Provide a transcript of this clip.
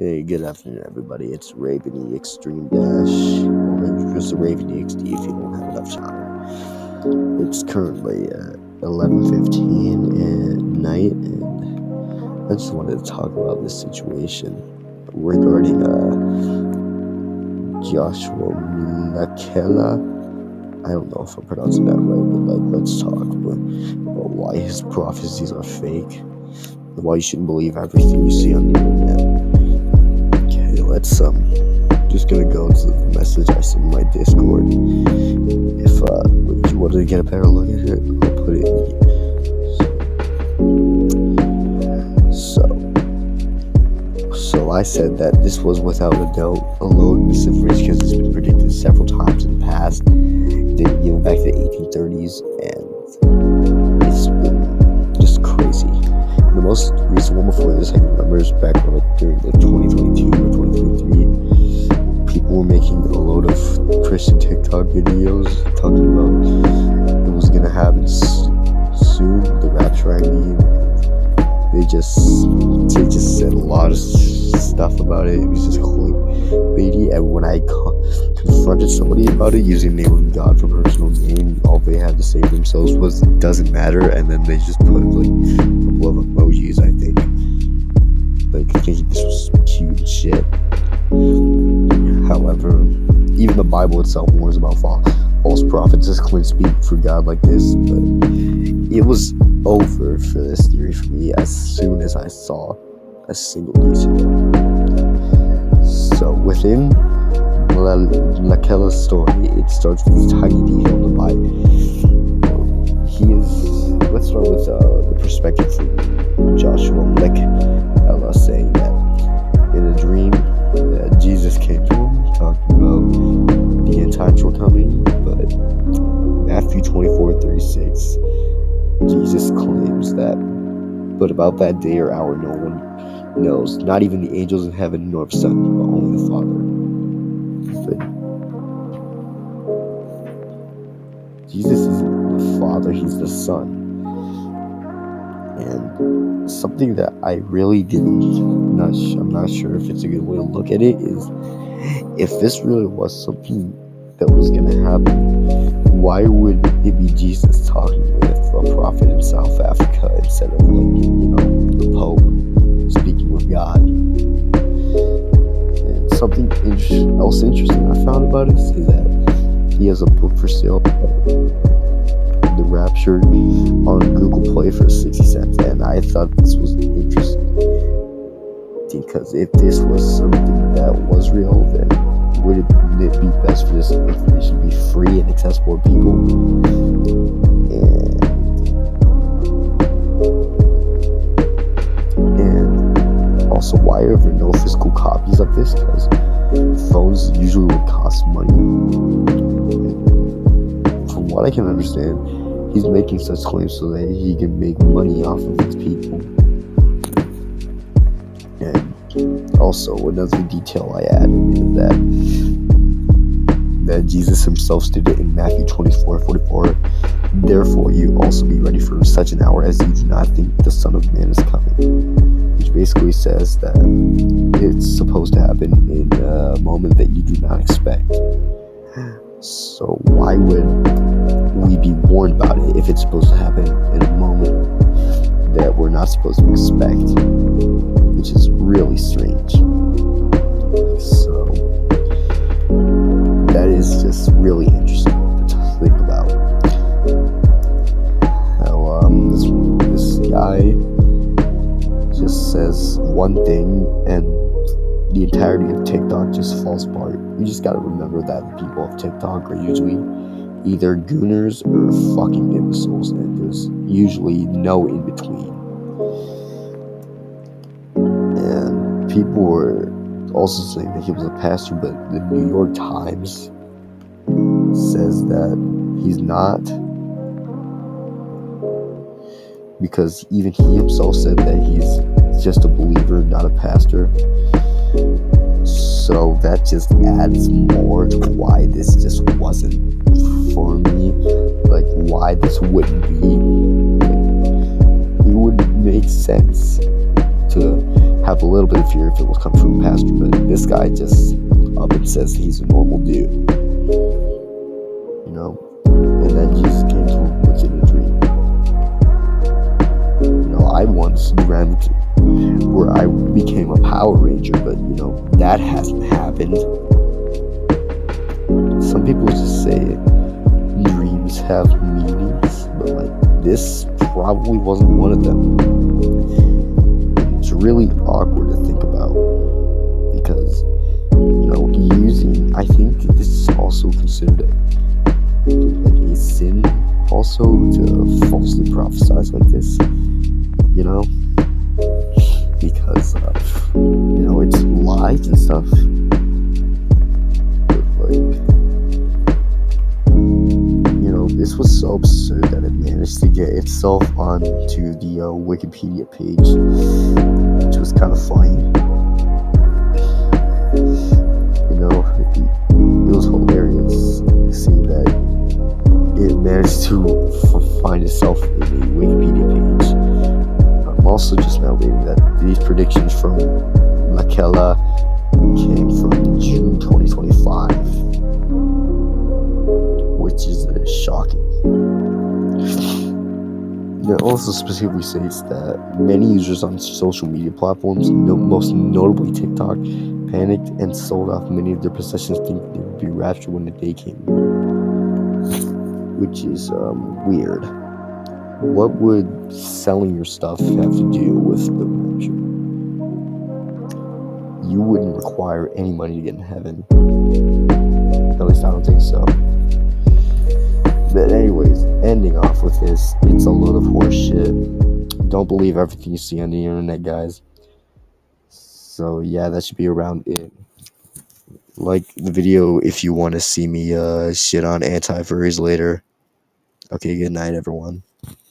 Hey, good afternoon, everybody. It's Raven Extreme Dash, or maybe just Raven XD if you don't have enough time. It's currently 11:15 at night, and I just wanted to talk about this situation regarding Joshua Mhlakela. I don't know if I'm pronouncing that right, but let's talk about why his prophecies are fake, why you shouldn't believe everything you see on the internet. Let's just gonna go to the message I sent in my Discord. If you wanted to get a better look at it, I'll put it in So I said that this was without a doubt a load misinformation because it's been predicted several times in the past, dating even back to the 1830s, and it's been just crazy. The most recent one before this I can remember is back during 2022 or 2023. People were making a load of Christian TikTok videos talking about it was gonna happen soon, the rapture. They just said a lot of stuff about it. It was just clickbaity. And when I confronted somebody about it using the name of God for personal gain, all they had to say for themselves was "it doesn't matter," and then they just put like a couple of emojis. I think, thinking this was cute and shit. However, even the Bible itself warns about false prophets. Just couldn't speak for God like this, but it was over for this theory for me as soon as I saw a single detail. So within Mhlakela's story, it starts with this tiny detail in the Bible. Let's start with the perspective from Joshua Mhlakela, saying that in a dream that Jesus came to him, talking about the end times were coming, but Matthew 24:36, Jesus claims that, but about that day or hour no one knows, not even the angels in heaven nor the Son, but only the Father. But Jesus isn't the Father, he's the Son. And something that I really I'm not sure if it's a good way to look at it, is if this really was something that was going to happen, why would it be Jesus talking with a prophet in South Africa instead of the Pope speaking with God? And something else interesting I found about it is that he has a book for sale, The Rapture, on Google Play for 60 cents, and I thought this was interesting because if this was something that was real, then wouldn't it be best for this information to be free and accessible to people? And also, why are there no physical copies of this? Because phones usually would cost money. From what I can understand, he's making such claims so that he can make money off of these people. And also, another detail I added is that Jesus himself stated in Matthew 24:44, therefore you also be ready for such an hour as you do not think the Son of Man is coming. Which basically says that it's supposed to happen in a moment that you do not expect. So why would we be warned about it if it's supposed to happen in a moment that we're not supposed to expect? Which is really strange. So that is just really interesting to think about. How this guy just says one thing and the entirety of TikTok just falls apart. You just gotta remember that the people of TikTok are usually either gooners or fucking imbeciles, and there's usually no in between. And people were also saying that he was a pastor, but the New York Times says that he's not, because even he himself said that he's just a believer, not a pastor. So that just adds more to why this just wasn't for me. Why this wouldn't be. It would make sense to have a little bit of fear if it was coming from a pastor, but this guy just up and says he's a normal dude, you know. And then Jesus came to him within a dream. I once dreamt where I became a Power Ranger, but that hasn't happened. Some people just say dreams have meanings, but this probably wasn't one of them. It's really awkward to think about because I think this is also considered a sin, also to falsely prophesize like this, because it's lies and stuff. But this was so absurd that it managed to get itself onto the Wikipedia page, which was kind of funny. It was hilarious to see that it managed to find itself in a Wikipedia page. I'm also just now reading that these predictions from Mhlakela came from June 2025, which is shocking. It also specifically states that many users on social media platforms, most notably TikTok, panicked and sold off many of their possessions thinking they would be raptured when the day came near, which is weird. What would selling your stuff have to do with the rapture? You wouldn't require any money to get in heaven. At least I don't think so. But anyways, ending off with this, it's a load of horse shit. Don't believe everything you see on the internet, guys. So yeah, that should be around it. Like the video if you want to see me shit on anti-furries later. Okay, good night, everyone.